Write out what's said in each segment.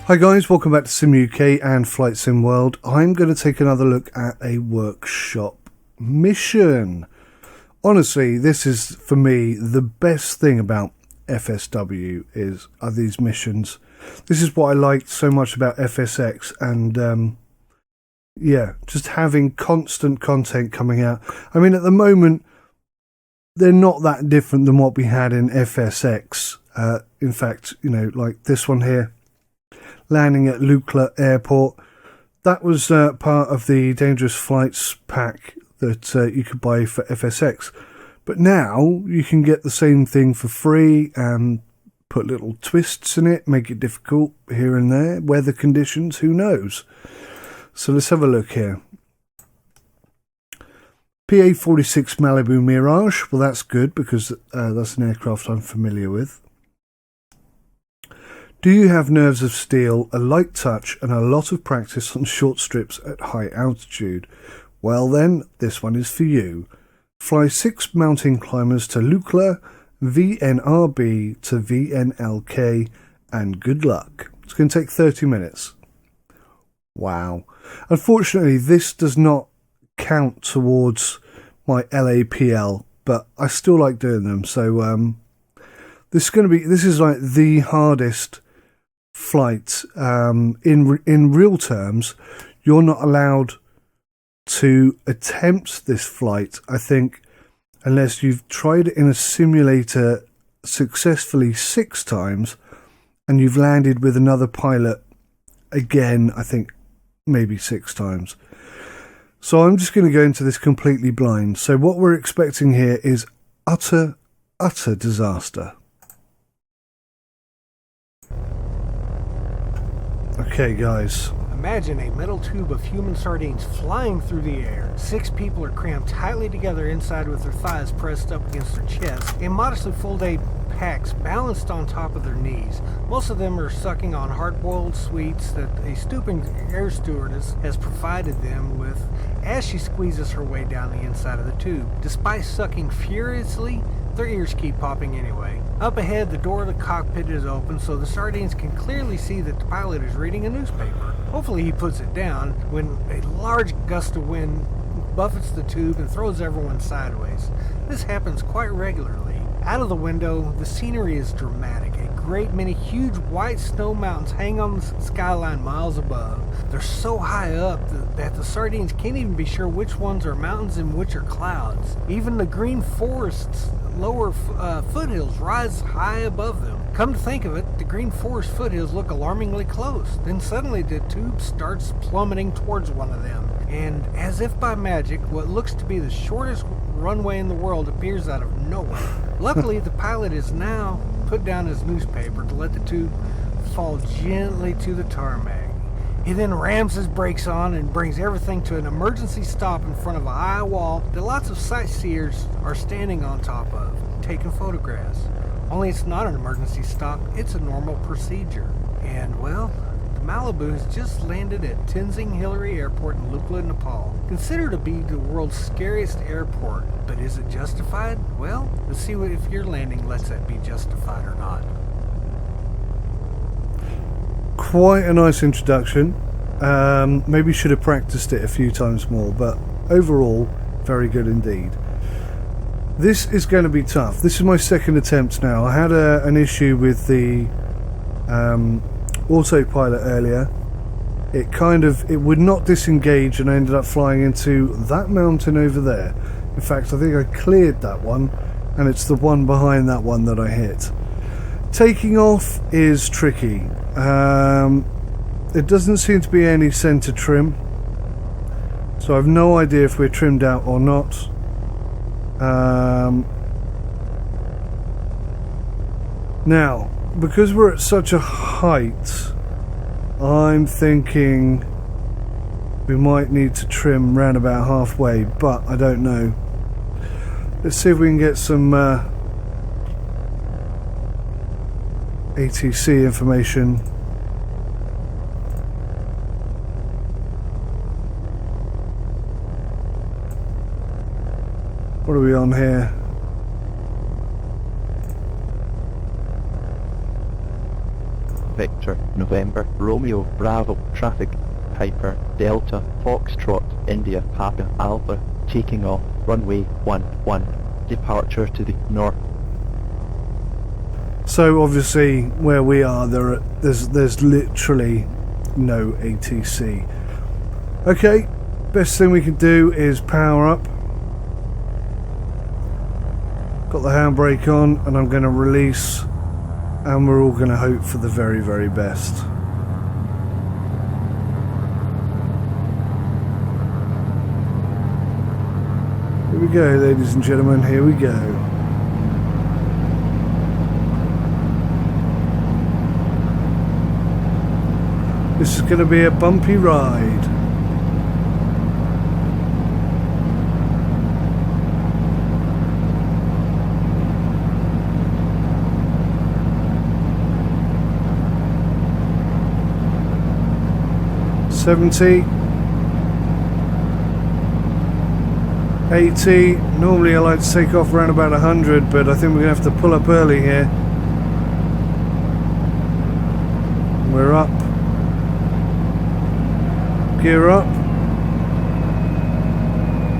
Hi guys, welcome back to Sim UK and Flight Sim World. I'm going to take another look at a workshop mission. Honestly, this is for me the best thing about FSW are these missions. This is what I liked so much about FSX, and yeah, just having constant content coming out. I mean, at the moment they're not that different than what we had in FSX. In fact, you know, like this one here, landing at LUKLA airport, that was part of the Dangerous Flights pack that you could buy for FSX. But now you can get the same thing for free and put little twists in it, make it difficult here and there. Weather conditions, who knows? So let's have a look here. PA-46 Malibu Mirage. Well, that's good because that's an aircraft I'm familiar with. Do you have nerves of steel, a light touch, and a lot of practice on short strips at high altitude? Well then, this one is for you. Fly 6 mountain climbers to LUKLA, VNRB to VNLK, and good luck. It's going to take 30 minutes. Wow. Unfortunately, this does not count towards my LAPL, but I still like doing them. So this is like the hardest flight. In real terms, you're not allowed to attempt this flight, I think, unless you've tried it in a simulator successfully 6 times and you've landed with another pilot again, I think maybe 6 times. So I'm just going to go into this completely blind. So what we're expecting here is utter disaster. Okay, guys. Imagine a metal tube of human sardines flying through the air. 6 people are crammed tightly together inside with their thighs pressed up against their chests, in modestly folded packs balanced on top of their knees. Most of them are sucking on hard-boiled sweets that a stooping air stewardess has provided them with as she squeezes her way down the inside of the tube. Despite sucking furiously, their ears keep popping anyway. Up ahead, the door of the cockpit is open so the sardines can clearly see that the pilot is reading a newspaper. Hopefully he puts it down when a large gust of wind buffets the tube and throws everyone sideways. This happens quite regularly. Out of the window, the scenery is dramatic. A great many huge white snow mountains hang on the skyline miles above. They're so high up that the sardines can't even be sure which ones are mountains and which are clouds. Even the green forest's lower foothills rise high above them. Come to think of it, the green forest foothills look alarmingly close. Then suddenly the tube starts plummeting towards one of them. And as if by magic, what looks to be the shortest runway in the world appears out of nowhere. Luckily, the pilot is now put down his newspaper to let the tube fall gently to the tarmac. He then rams his brakes on and brings everything to an emergency stop in front of a high wall that lots of sightseers are standing on top of, taking photographs. Only it's not an emergency stop, it's a normal procedure. And well, the Malibu has just landed at Tenzing Hillary Airport in LUKLA, Nepal. Considered to be the world's scariest airport, but is it justified? Well, let's see if your landing lets that be justified or not. Quite a nice introduction. Maybe should have practiced it a few times more, but overall, very good indeed. This is going to be tough. This is my second attempt now. I had an issue with the autopilot earlier. It would not disengage, and I ended up flying into that mountain over there. In fact, I think I cleared that one, and it's the one behind that one that I hit. Taking off is tricky. There doesn't seem to be any center trim, so I've no idea if we're trimmed out or not. Now, because we're at such a height, I'm thinking we might need to trim round about halfway, but I don't know. Let's see if we can get some ATC information. What are we on here? Victor, November, Romeo, Bravo, traffic, Piper, Delta, Foxtrot, India, Papa, Alpha, taking off, runway 11, departure to the north. So obviously where we are, there's literally no ATC. Okay, best thing we can do is power up. Got the handbrake on, and I'm going to release, and we're all going to hope for the very, very best. Here we go, ladies and gentlemen, here we go. This is going to be a bumpy ride. $70, $80. Normally I like to take off around about 100, but I think we're going to have to pull up early here. We're up. Gear up.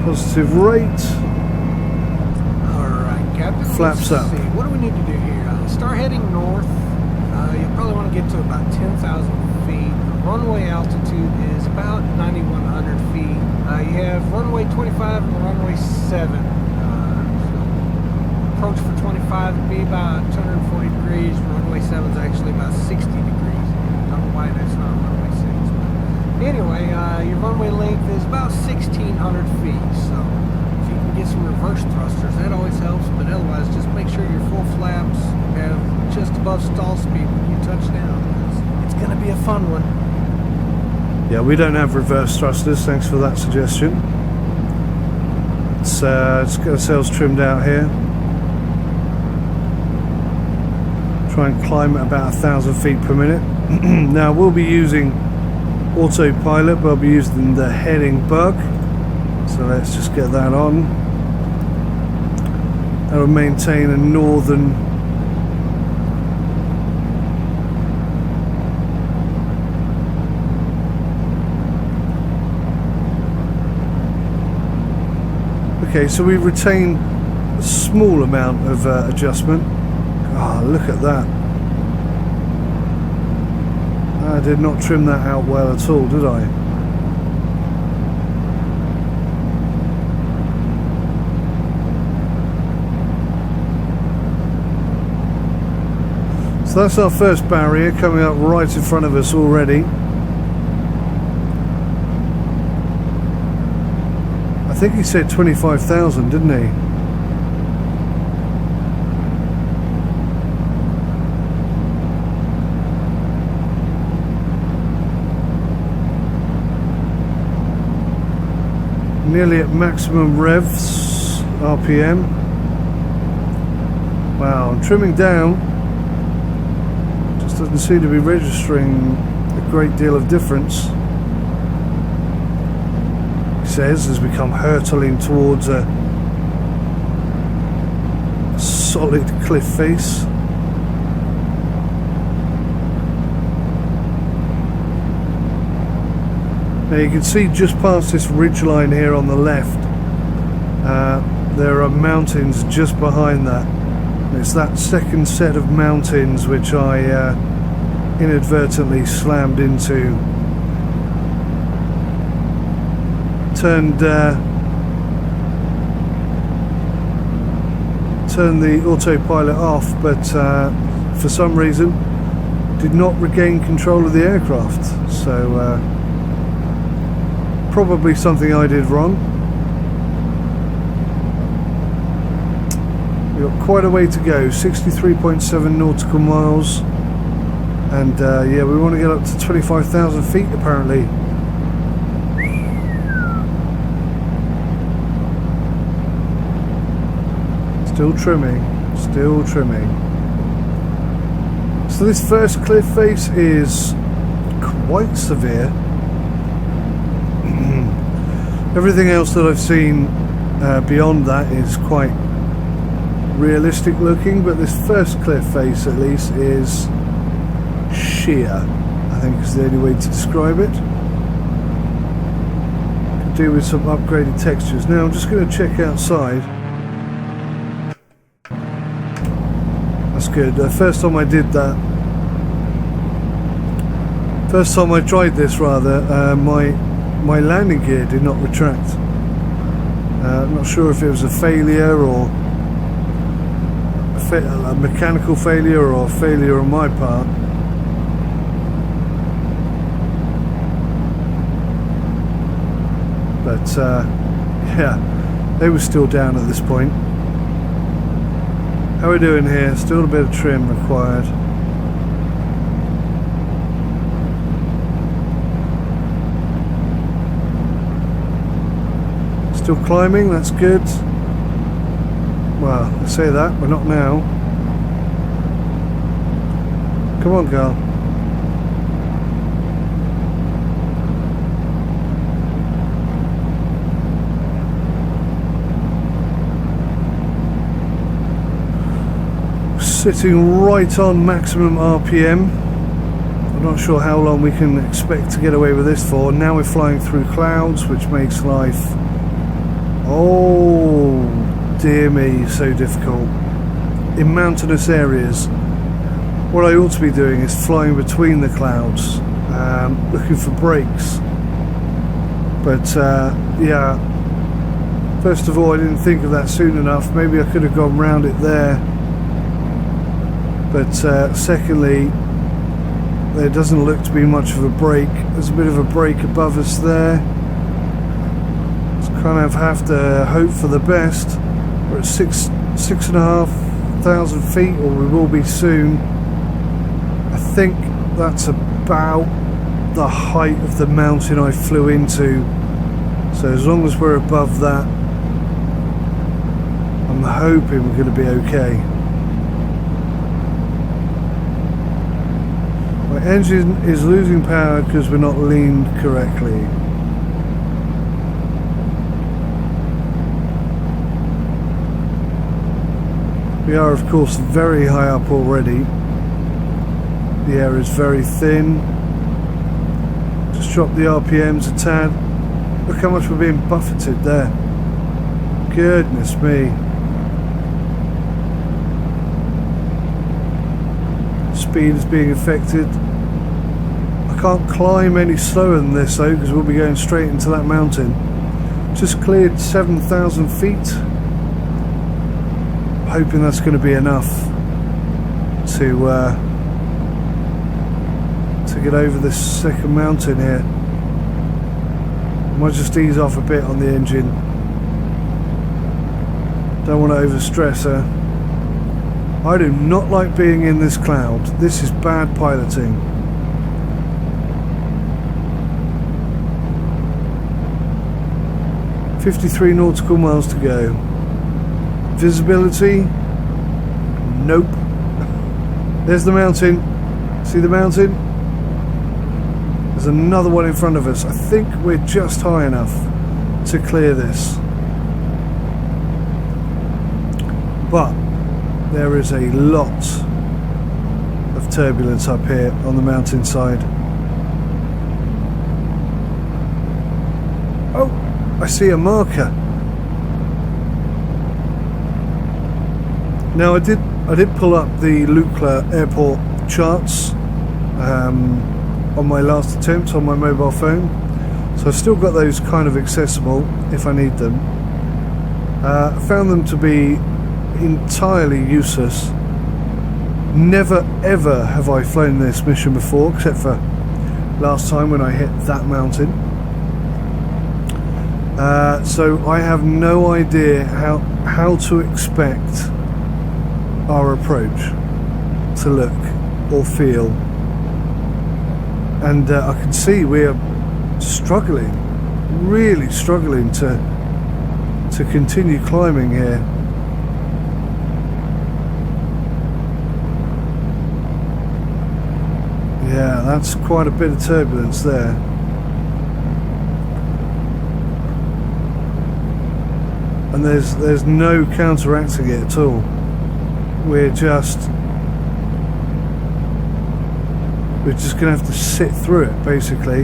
Positive rate. Alright, Captain. Flaps up. See. What do we need to do here? Start heading north. You probably want to get to about 10,000 feet. Runway altitude is about 9,100 feet. You have runway 25 and runway 7. So approach for 25 would be about 240 degrees. Runway 7 is actually about 60 degrees. Don't know why that's not runway 6. But anyway, your runway length is about 1,600 feet. So if you can get some reverse thrusters, that always helps. But otherwise, just make sure your full flaps have just above stall speed when you touch down. It's going to be a fun one. Yeah, we don't have reverse thrusters, thanks for that suggestion. Let's get ourselves trimmed out here. Try and climb at about 1,000 feet per minute. Now we'll be using autopilot, but I'll be using the heading bug. So let's just get that on. That'll maintain a northern Okay, so we retain a small amount of adjustment. Ah, look at that. I did not trim that out well at all, did I? So that's our first barrier coming up right in front of us already. I think he said 25,000, didn't he? Nearly at maximum revs, RPM. Wow, I'm trimming down. Just doesn't seem to be registering a great deal of difference. Says as we come hurtling towards a solid cliff face. Now you can see just past this ridge line here on the left, there are mountains just behind that. It's that second set of mountains which I inadvertently slammed into. Turned the autopilot off, but for some reason did not regain control of the aircraft. So probably something I did wrong. We've got quite a way to go, 63.7 nautical miles, and yeah, we want to get up to 25,000 feet apparently. Still trimming, still trimming. So this first cliff face is quite severe. Everything else that I've seen beyond that is quite realistic looking, but this first cliff face at least is sheer, I think is the only way to describe it. Could do with some upgraded textures. Now I'm just going to check outside. That's good. The first time I did that, first time I tried this rather, my landing gear did not retract. I'm not sure if it was a failure or a mechanical failure or a failure on my part. But yeah, they were still down at this point. How are we doing here? Still a bit of trim required. Still climbing, that's good. Well, I say that, but not now. Come on, girl. Sitting right on maximum RPM. I'm not sure how long we can expect to get away with this for. Now we're flying through clouds, which makes life, oh dear me, so difficult. In mountainous areas, what I ought to be doing is flying between the clouds, looking for breaks. But yeah, first of all, I didn't think of that soon enough. Maybe I could have gone round it there. But secondly, there doesn't look to be much of a break. There's a bit of a break above us there. Just kind of have to hope for the best. We're at 6,500 feet, or we will be soon. I think that's about the height of the mountain I flew into. So as long as we're above that, I'm hoping we're going to be okay. My engine is losing power because we're not leaned correctly. We are of course very high up already. The air is very thin. Just drop the RPMs a tad. Look how much we're being buffeted there. Goodness me. Speed is being affected. I can't climb any slower than this though, because we'll be going straight into that mountain. Just cleared 7,000 feet. Hoping that's going to be enough to get over this second mountain here. I might just ease off a bit on the engine. Don't want to overstress her. I do not like being in this cloud. This is bad piloting. "53 nautical miles to go. Visibility? Nope. There's the mountain. See the mountain? There's another one in front of us. I think we're just high enough to clear this. But there is a lot of turbulence up here on the mountainside. Oh, I see a marker. Now I did pull up the LUKLA airport charts on my last attempt on my mobile phone, so I've still got those kind of accessible if I need them. I found them to be entirely useless. Never ever have I flown this mission before, except for last time when I hit that mountain. So I have no idea how to expect our approach to look or feel, and I can see we are struggling, really struggling to continue climbing here. Yeah, that's quite a bit of turbulence there. And there's no counteracting it at all. We're We're just going to have to sit through it, basically.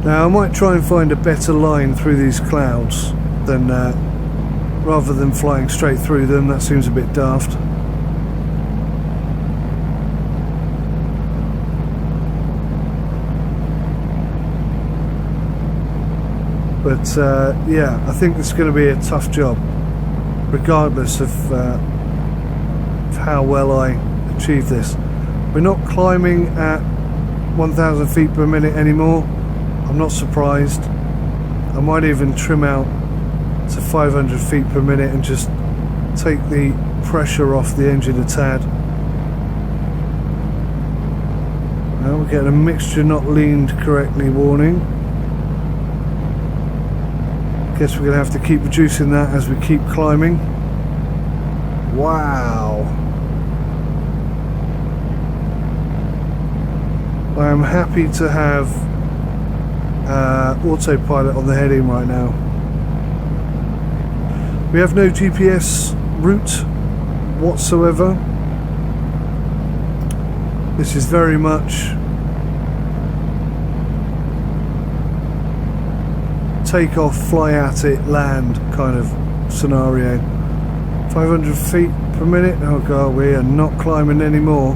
Now, I might try and find a better line through these clouds than rather than flying straight through them. That seems a bit daft. But yeah, I think it's going to be a tough job, regardless of how well I achieve this. We're not climbing at 1,000 feet per minute anymore. I'm not surprised. I might even trim out to 500 feet per minute and just take the pressure off the engine a tad. Now we're getting a mixture not leaned correctly warning. Guess we're going to have to keep reducing that as we keep climbing. Wow. I am happy to have autopilot on the heading right now. We have no GPS route whatsoever. This is very much take off, fly at it, land kind of scenario. 500 feet per minute. Oh god, we are not climbing anymore.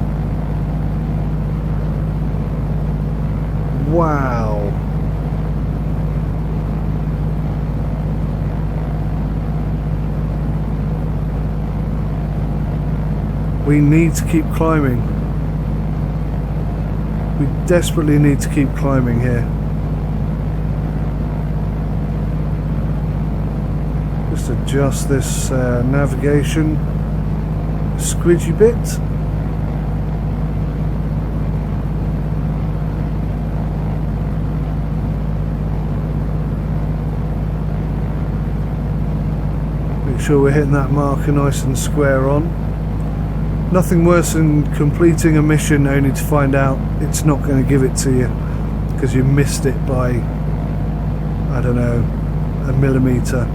Wow. We need to keep climbing. We desperately need to keep climbing here. Just adjust this navigation squidgy bit. Make sure we're hitting that marker nice and square on. Nothing worse than completing a mission only to find out it's not going to give it to you because you missed it by, I don't know, a millimetre.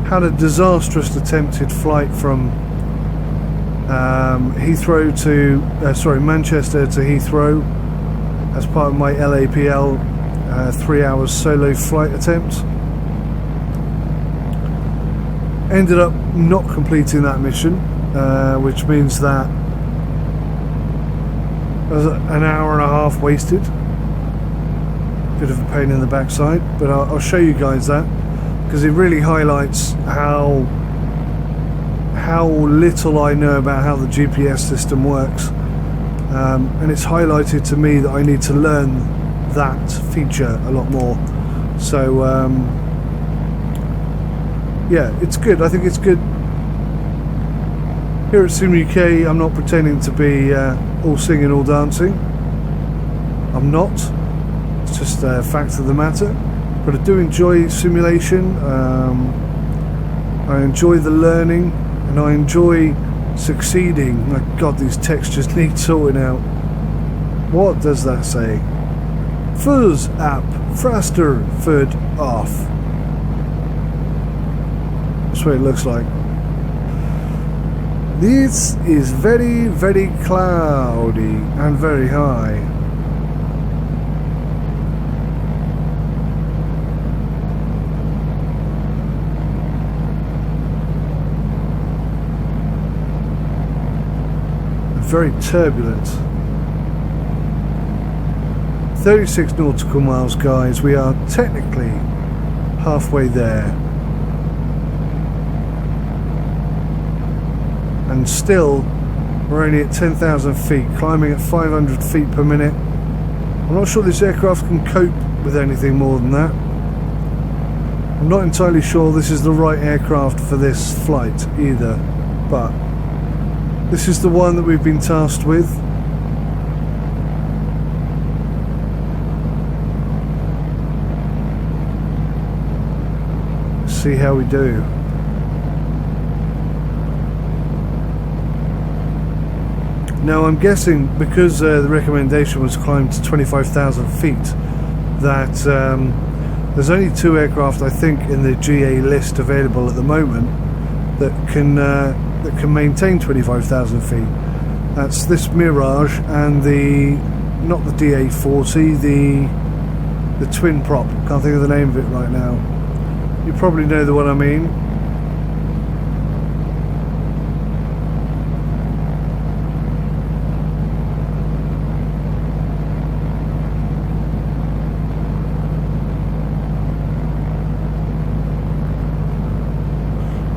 Had a disastrous attempted flight from Manchester to Heathrow as part of my LAPL 3 hours solo flight attempt. Ended up not completing that mission, which means that was an hour and a half wasted. Bit of a pain in the backside, but I'll show you guys that because it really highlights how little I know about how the GPS system works, and it's highlighted to me that I need to learn that feature a lot more. So yeah, it's good. I think it's good. Here at Sim UK, I'm not pretending to be all singing, all dancing. I'm not. It's just a fact of the matter. But I do enjoy simulation. I enjoy the learning, and I enjoy succeeding. My God, these textures need sorting out. What does that say? Fuzz up, faster, foot off. That's what it looks like. This is very, very cloudy and very high. Very turbulent. 36 nautical miles, guys. We are technically halfway there, and still we're only at 10,000 feet, climbing at 500 feet per minute. I'm not sure this aircraft can cope with anything more than that. I'm not entirely sure this is the right aircraft for this flight either, but this is the one that we've been tasked with. Let's see how we do. Now I'm guessing because the recommendation was climbed to 25,000 feet that There's only 2 aircraft, I think, in the GA list available at the moment that can maintain 25,000 feet. That's this Mirage and not the DA40, the twin prop. Can't think of the name of it right now. You probably know the one I mean.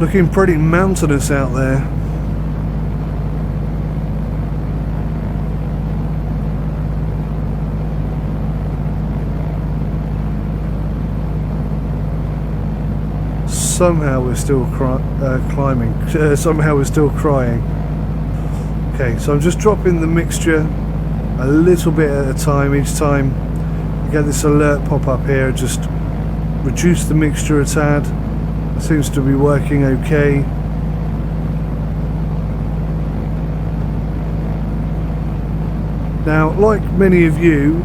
Looking pretty mountainous out there. Somehow we're still climbing. Somehow we're still crying. Okay, so I'm just dropping the mixture a little bit at a time. Each time I get this alert pop up here, just reduce the mixture a tad. Seems to be working okay. Now, like many of you,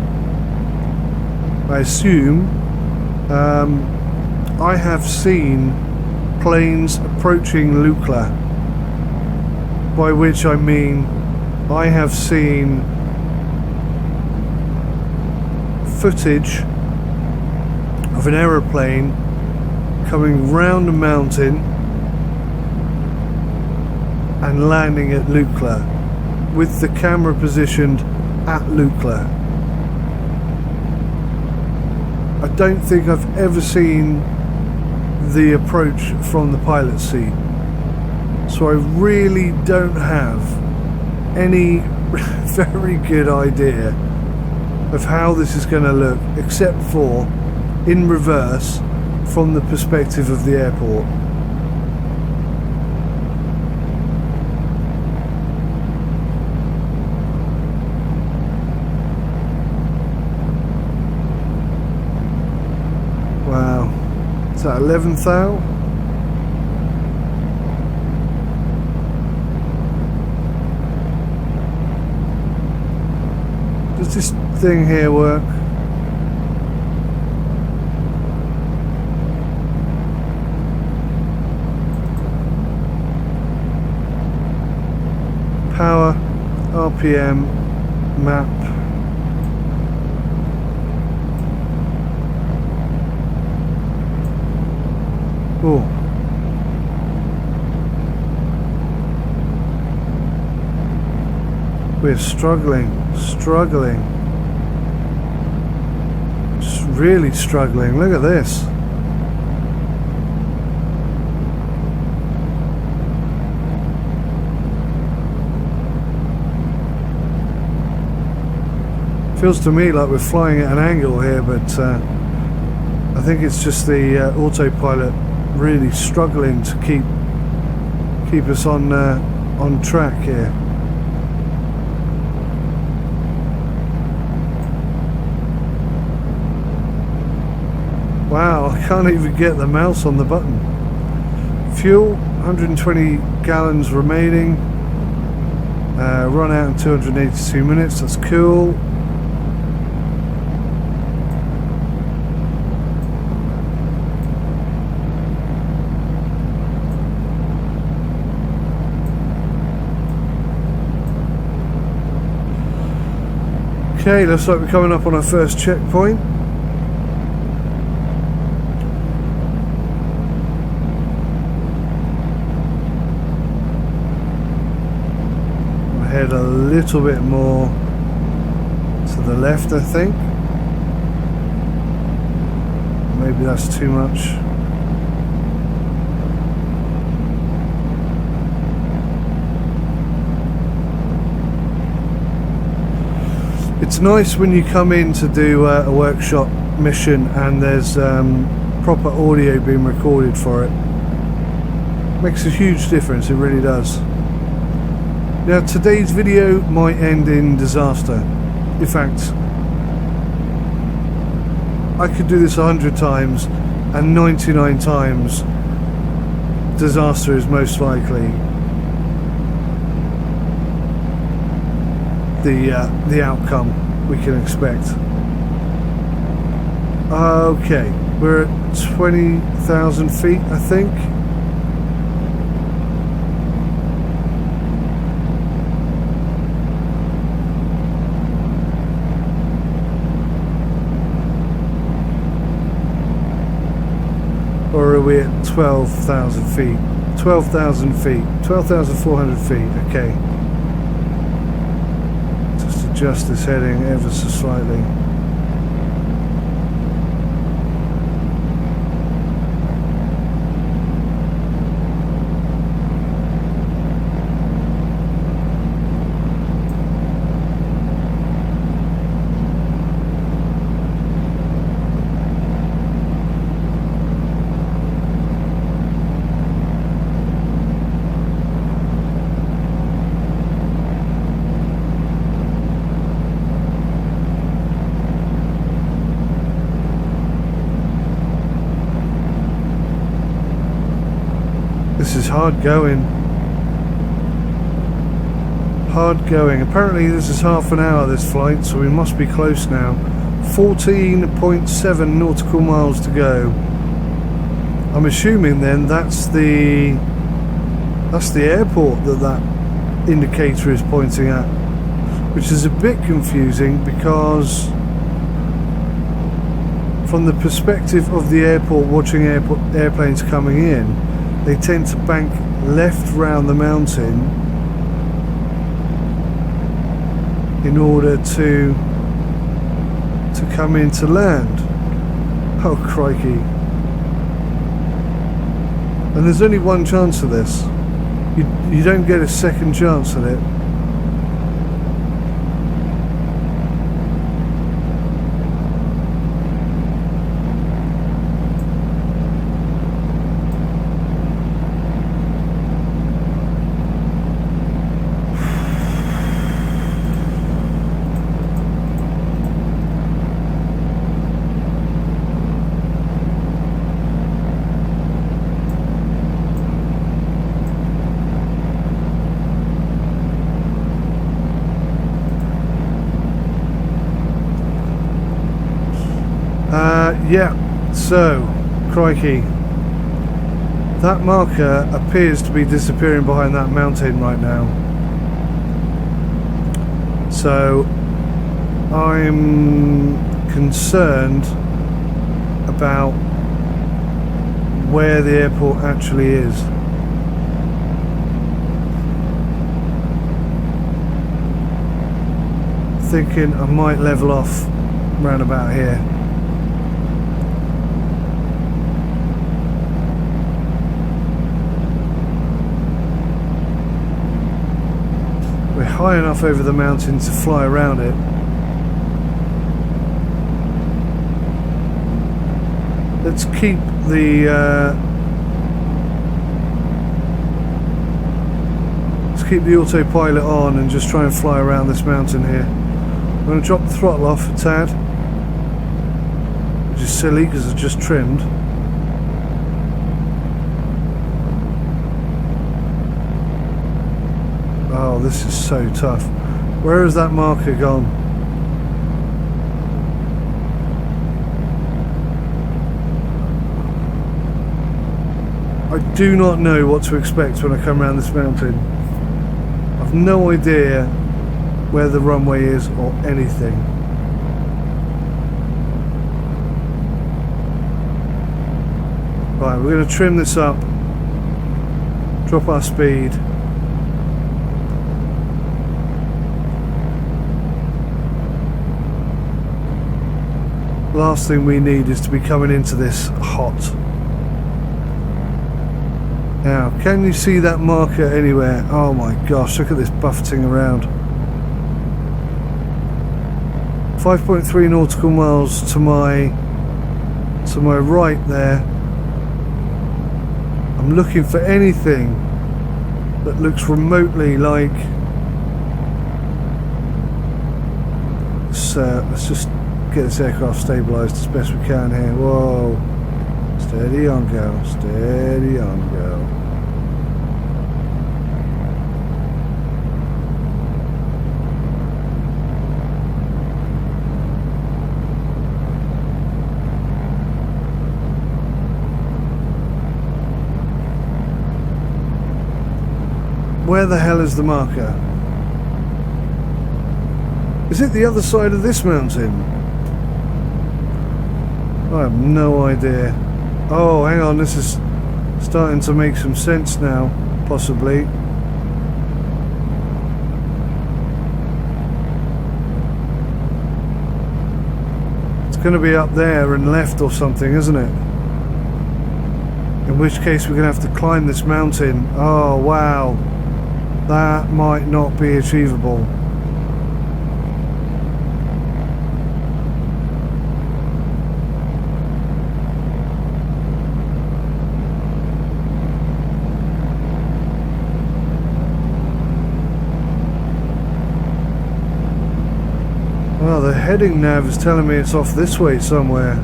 I assume, I have seen planes approaching LUKLA, by which I mean I have seen footage of an aeroplane coming round a mountain and landing at LUKLA with the camera positioned at LUKLA. I don't think I've ever seen the approach from the pilot's seat, so I really don't have any very good idea of how this is going to look, except for in reverse from the perspective of the airport. Wow, is that 11th thou? Does this thing here work? Power, RPM, map. Oh. We're struggling. Just really struggling. Look at this. Feels to me like we're flying at an angle here, but I think it's just the autopilot really struggling to keep us on track here. Wow, I can't even get the mouse on the button. Fuel, 120 gallons remaining. Run out in 282 minutes, that's cool. Okay, looks like we're coming up on our first checkpoint. We'll head a little bit more to the left, I think. Maybe that's too much. It's nice when you come in to do a workshop mission and there's proper audio being recorded for it. Makes a huge difference, it really does. Now today's video might end in disaster. In fact, I could do this 100 times and 99 times disaster is most likely the outcome we can expect. Okay, we're at 20,000 feet, I think. Or are we at 12,000 feet? 12,000 feet. 12,400 feet, okay. Just adjust this heading ever so slightly. This is hard going. Hard going. Apparently this is half an hour, this flight, so we must be close now. 14.7 nautical miles to go. I'm assuming then that's the airport that indicator is pointing at, which is a bit confusing because from the perspective of the airport watching airplanes coming in, they tend to bank left round the mountain in order to come in to land. Oh crikey. And there's only one chance of this. You don't get a second chance at it. Yeah, so, crikey. That marker appears to be disappearing behind that mountain right now. So, I'm concerned about where the airport actually is. Thinking I might level off round about here. We're high enough over the mountain to fly around it. Let's keep the autopilot on and just try and fly around this mountain here. I'm going to drop the throttle off a tad, which is silly because it's just trimmed. Oh, this is so tough. Where has that marker gone? I do not know what to expect when I come around this mountain. I've no idea where the runway is or anything. Right, we're going to trim this up, drop our speed. Last thing we need is to be coming into this hot. Now, can you see that marker anywhere? Oh my gosh, look at this buffeting around. 5.3 nautical miles to my right there. I'm looking for anything that looks remotely like... let's just get this aircraft stabilised as best we can here. Whoa. Steady on, girl. Steady on, girl. where the hell is the marker? Is it the other side of this mountain? I have no idea. Oh, hang on, this is starting to make some sense now, possibly. It's going to be up there and left or something, isn't it? In which case we're going to have to climb this mountain. Oh, wow. That might not be achievable. Well, the heading nav is telling me it's off this way somewhere.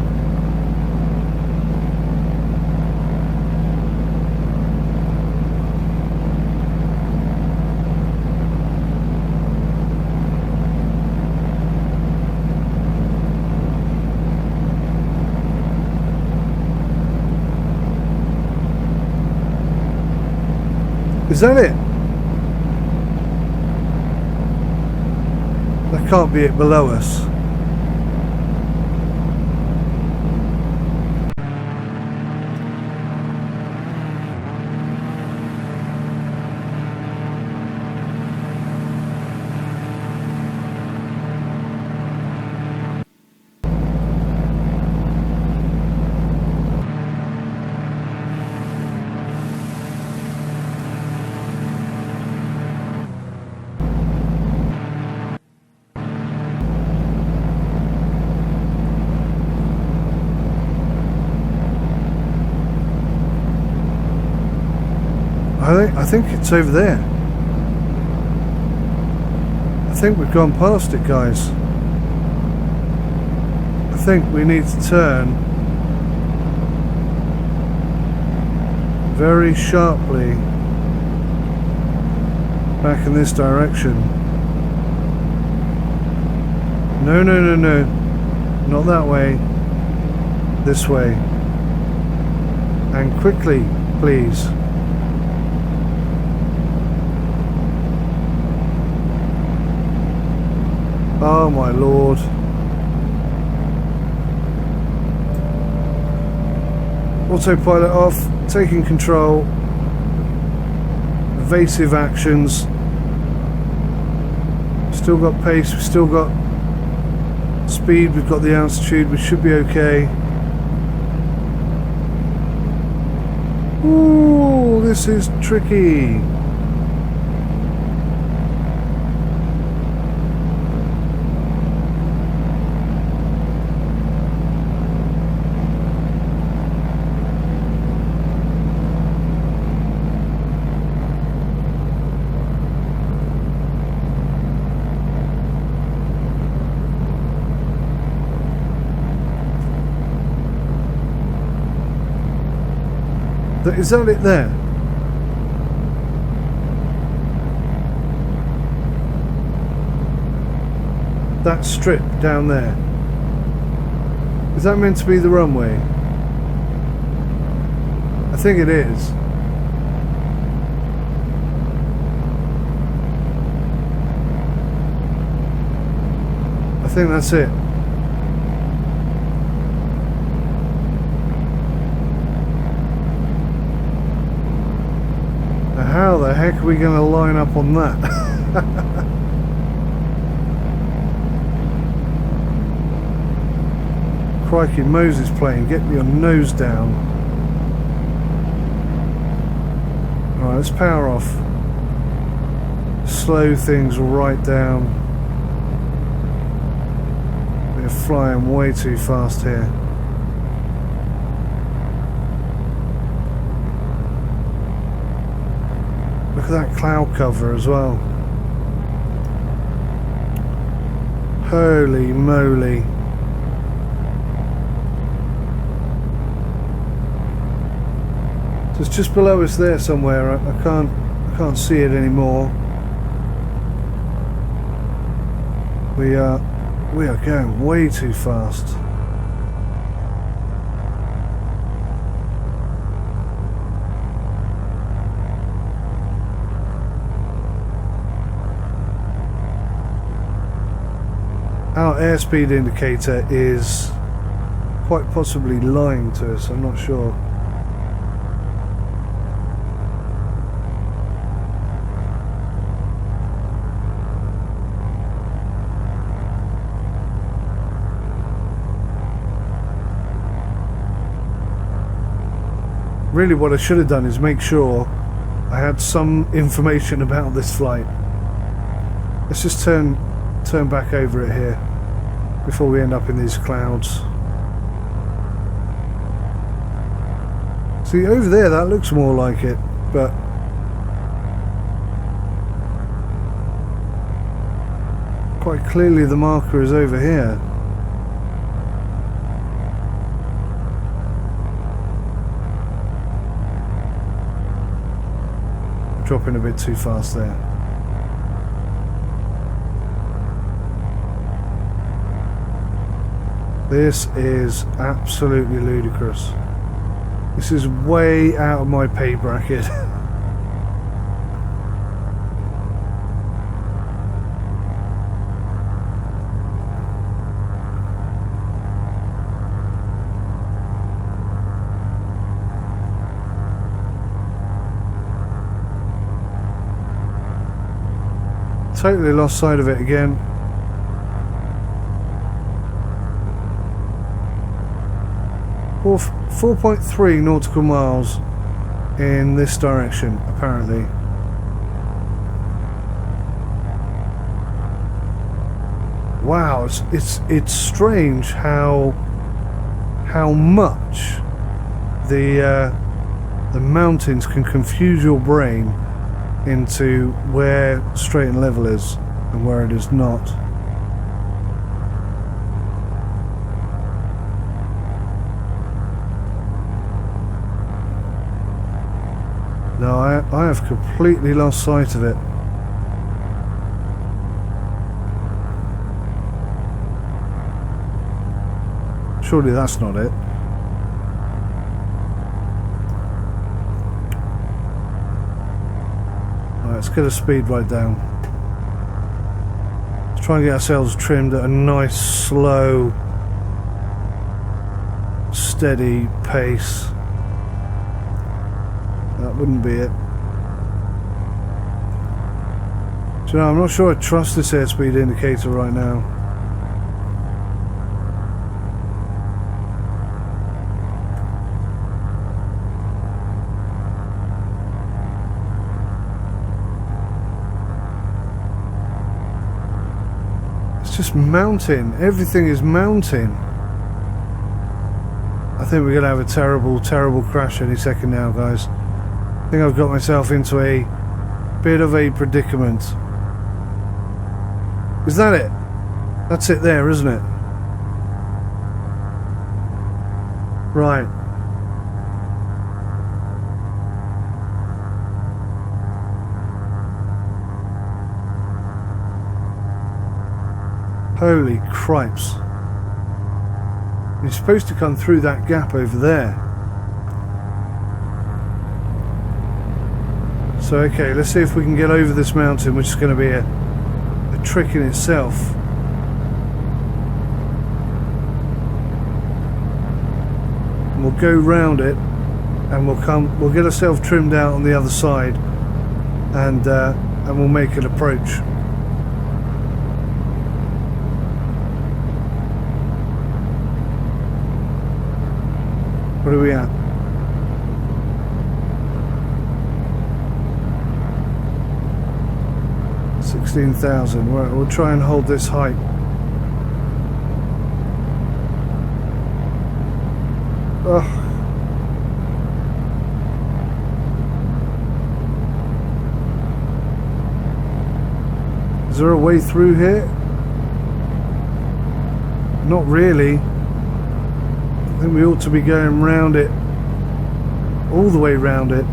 Is that it? That can't be it below us. I think it's over there. I think we've gone past it, guys. I think we need to turn very sharply back in this direction. No, no, no, no. Not that way. This way. And quickly, please. Oh my lord. Autopilot off, taking control. Evasive actions. Still got pace, we've still got speed, we've got the altitude, we should be okay. Ooh, this is tricky. Is that it there? That strip down there. Is that meant to be the runway? I think it is. I think that's it. How the heck are we going to line up on that? Crikey, Moses playing, get your nose down. Alright, let's power off. Slow things right down. We're flying way too fast here. Look at that cloud cover as well. Holy moly. So it's just below us there somewhere. I can't see it anymore. We are going way too fast. our airspeed indicator is quite possibly lying to us, I'm not sure. Really what I should have done is make sure I had some information about this flight. Let's just turn back over it here before we end up in these clouds. See, over there that looks more like it, but quite clearly the marker is over here. Dropping a bit too fast there. This is absolutely ludicrous. This is way out of my pay bracket. Totally lost sight of it again. Well, 4.3 nautical miles in this direction, apparently. Wow, it's strange how much the mountains can confuse your brain into where straight and level is and where it is not. No, I have completely lost sight of it. Surely that's not it. Let's get the speed right down. Let's try and get ourselves trimmed at a nice, slow, steady pace. That wouldn't be it. Do you know, I'm not sure I trust this airspeed indicator right now. Just mountain. Everything is mountain. I think we're going to have a terrible, terrible crash any second now, guys. I think I've got myself into a bit of a predicament. Is that it? That's it there, isn't it? Right. Holy cripes. You're supposed to come through that gap over there. So okay, let's see if we can get over this mountain, which is going to be a trick in itself. And we'll go round it and we'll get ourselves trimmed out on the other side and we'll make an approach. What are we at? 16,000. We'll try and hold this height. Oh. Is there a way through here? Not really. I think we ought to be going round it, all the way round it.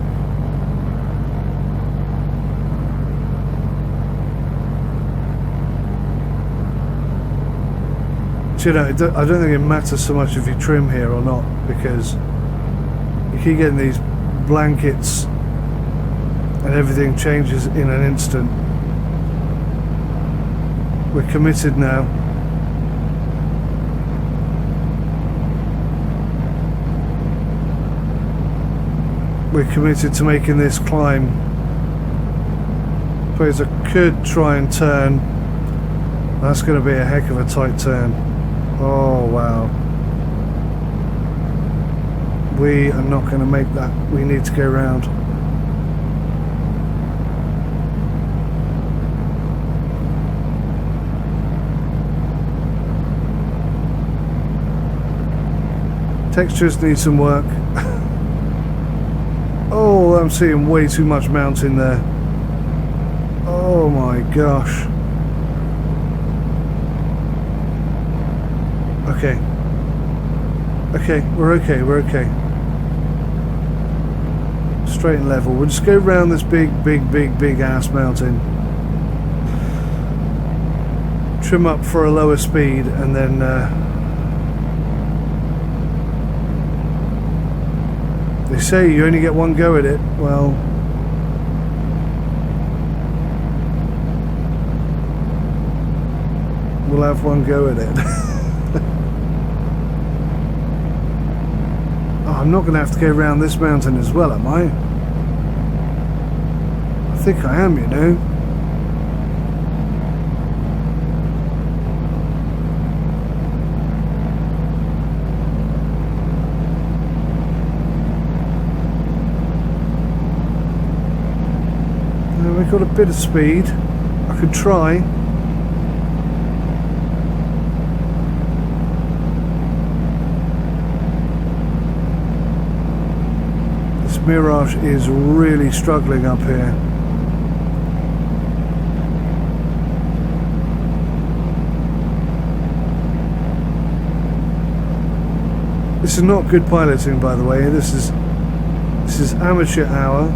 But, you know, I don't think it matters so much if you trim here or not, because you keep getting these blankets and everything changes in an instant. We're committed now. we're committed to making this climb. Suppose I could try and turn. That's going to be a heck of a tight turn. Oh wow. We are not going to make that. We need to go round. Textures need some work. Oh, I'm seeing way too much mountain there. Oh my gosh. Okay. Okay, we're okay. Straight and level. We'll just go round this big ass mountain. Trim up for a lower speed and then they say you only get one go at it. Well, we'll have one go at it. Oh, I'm not going to have to go around this mountain as well, am I? I think I am, you know. We've got a bit of speed. I could try. This Mirage is really struggling up here. This is not good piloting, by the way. This is amateur hour.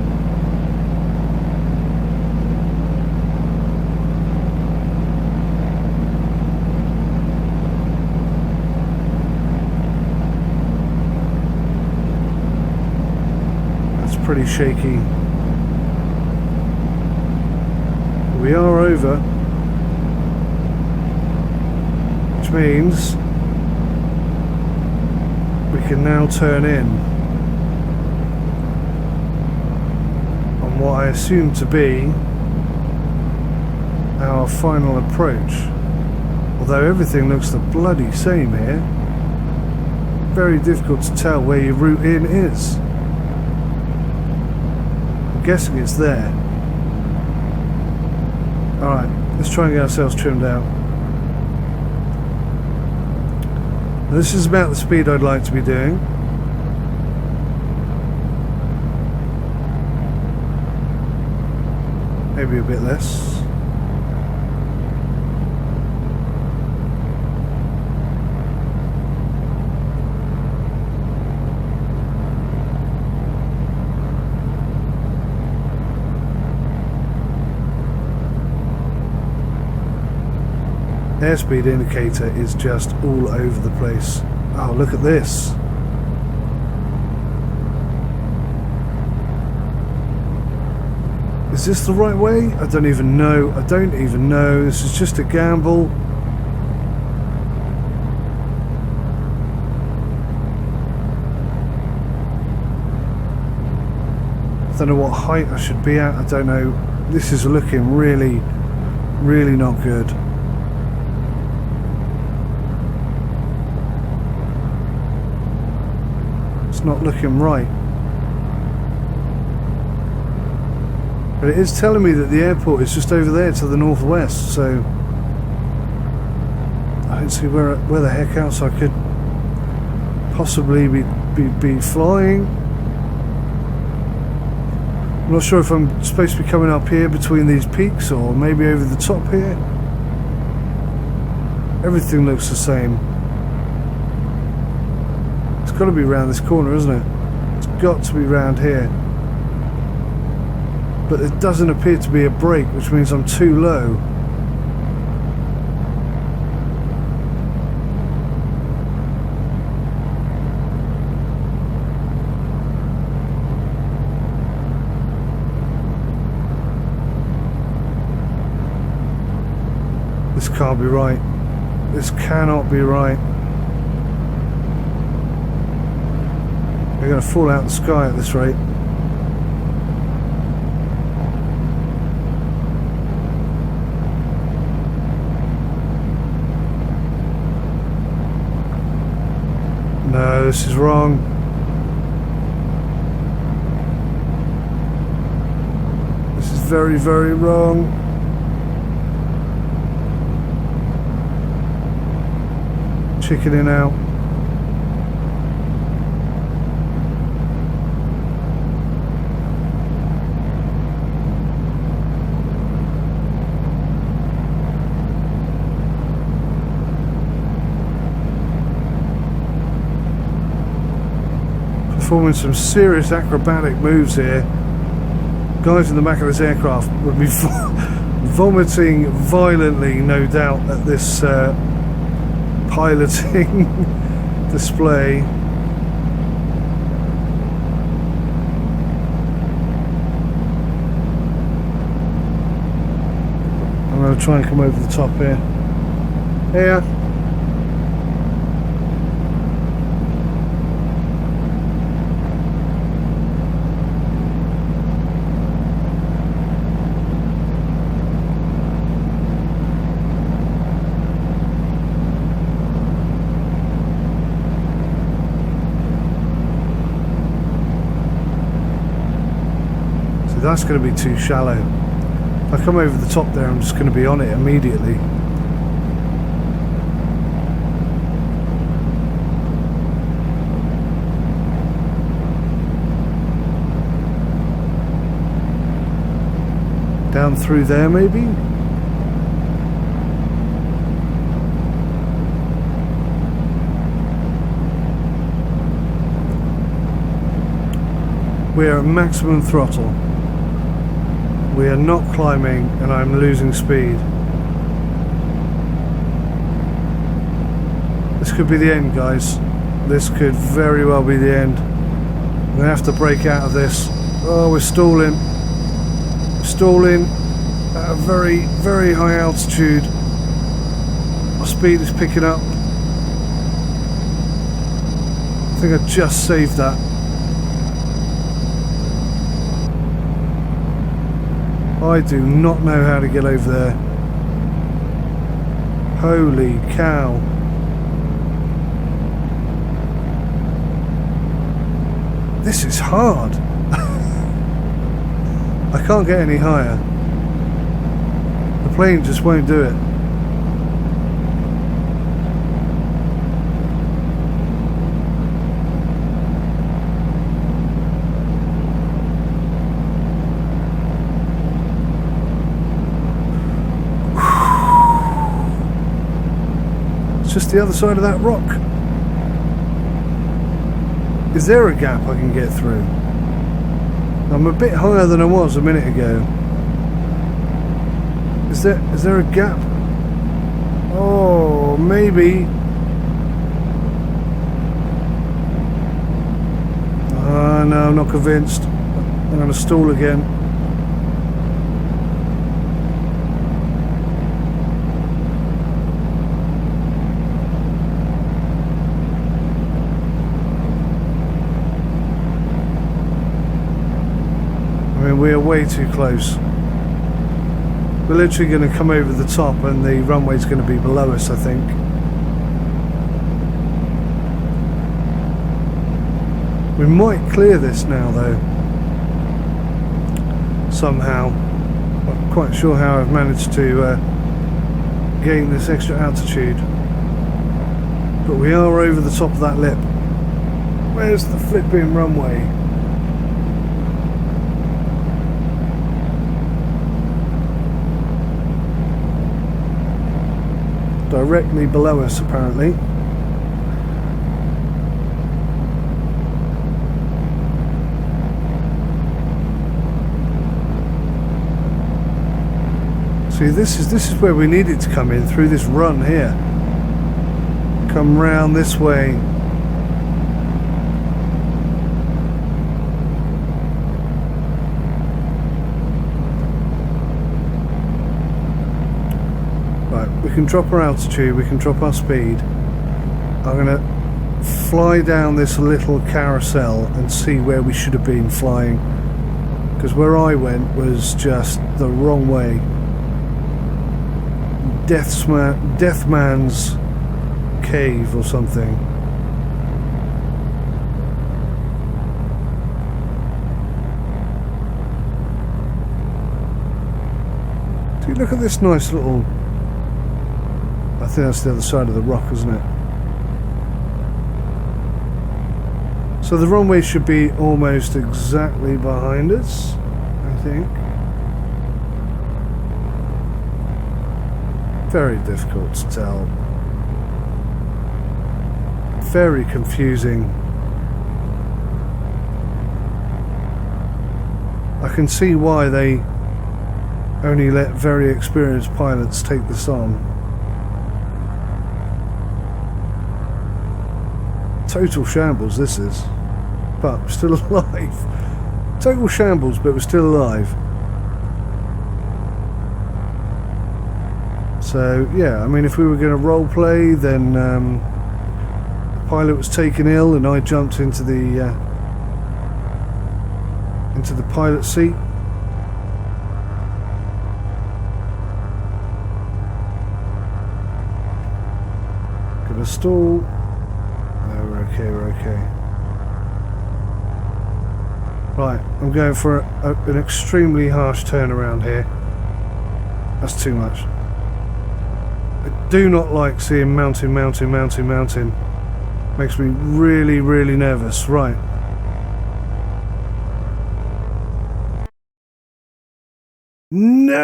Pretty shaky. We are over, which means we can now turn in on what I assume to be our final approach, although everything looks the bloody same here. Very difficult to tell where your route in is. Guessing it's there. Alright, let's try and get ourselves trimmed out. This is about the speed I'd like to be doing. Maybe a bit less. Airspeed indicator is just all over the place. Oh, look at this. Is this the right way? I don't even know. This is just a gamble. I don't know what height I should be at. I don't know. This is looking really not good. Not looking right, but it is telling me that the airport is just over there to the northwest, so I don't see where the heck else I could possibly be flying. I'm not sure if I'm supposed to be coming up here between these peaks or maybe over the top here. Everything looks the same. It's got to be round this corner, isn't it? It's got to be round here. But there doesn't appear to be a break, which means I'm too low. This can't be right. This cannot be right. We're going to fall out of the sky at this rate. No, this is wrong. This is very, very wrong. Chickening out. Performing some serious acrobatic moves here. Guys in the back of this aircraft would be vomiting violently, no doubt, at this piloting display. I'm going to try and come over the top here. Here. That's going to be too shallow. If I come over the top there, I'm just going to be on it immediately. Down through there, maybe? We're at maximum throttle. We are not climbing and I'm losing speed. This could be the end, guys. This could very well be the end. I'm gonna have to break out of this. Oh, we're stalling. Stalling at a very, very high altitude. Our speed is picking up. I think I just saved that. I do not know how to get over there. Holy cow. This is hard. I can't get any higher. The plane just won't do it. Just the other side of that rock. Is there a gap I can get through? I'm a bit higher than I was a minute ago. Is there a gap? Oh, maybe. No, I'm not convinced. I'm going to stall again. We are way too close. We're literally going to come over the top and the runway's going to be below us, I think. We might clear this now though. Somehow. Not quite sure how I've managed to gain this extra altitude. But we are over the top of that lip. Where's the flipping runway? Directly below us, apparently. See, this is where we needed to come in, through this run here. Come round this way. We can drop our altitude, we can drop our speed. I'm going to fly down this little carousel and see where we should have been flying. Because where I went was just the wrong way. Deathman's cave or something. Do you look at this nice little... I think that's the other side of the rock, isn't it? So the runway should be almost exactly behind us, I think. Very difficult to tell. Very confusing. I can see why they only let very experienced pilots take this on. Total shambles this is, but we're still alive. Total shambles, but we're still alive. So yeah, I mean, if we were going to role play, then the pilot was taken ill and I jumped into the pilot seat. Gonna stall. No, we're okay, we're okay. Right, I'm going for an extremely harsh turnaround here. That's too much. I do not like seeing mountain. Makes me really, really nervous. Right. No!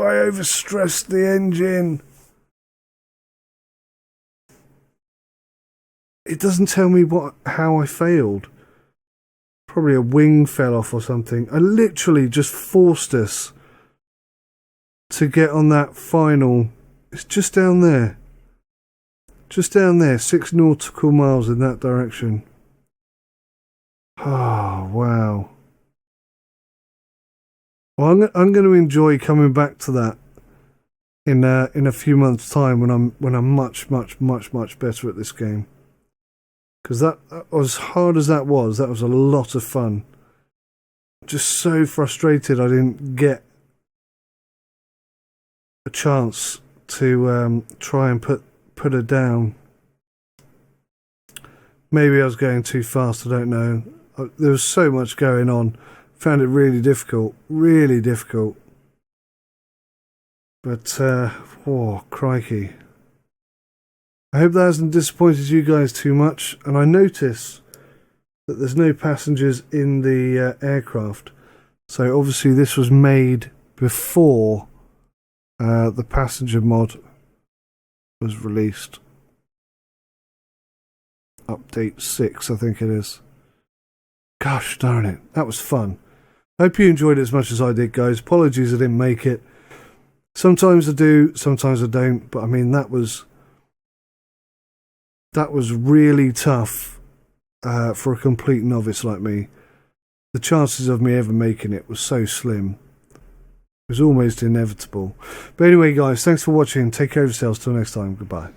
I overstressed the engine. It doesn't tell me how I failed. Probably a wing fell off or something. I literally just forced us to get on that final. It's just down there. Just down there. 6 nautical miles in that direction. Oh, wow. Well, I'm going to enjoy coming back to that in a few months' time when I'm much better at this game. Because that, as hard as that was a lot of fun. Just so frustrated I didn't get a chance to try and put her down. Maybe I was going too fast, I don't know. There was so much going on. Found it really difficult. But, oh, crikey. I hope that hasn't disappointed you guys too much. And I notice that there's no passengers in the aircraft. So obviously this was made before the passenger mod was released. Update 6, I think it is. Gosh darn it, that was fun. I hope you enjoyed it as much as I did, guys. Apologies I didn't make it. Sometimes I do, sometimes I don't. But I mean, that was really tough for a complete novice like me. The chances of me ever making it was so slim. It was almost inevitable. But anyway, guys, thanks for watching. Take care of yourselves. Till next time. Goodbye.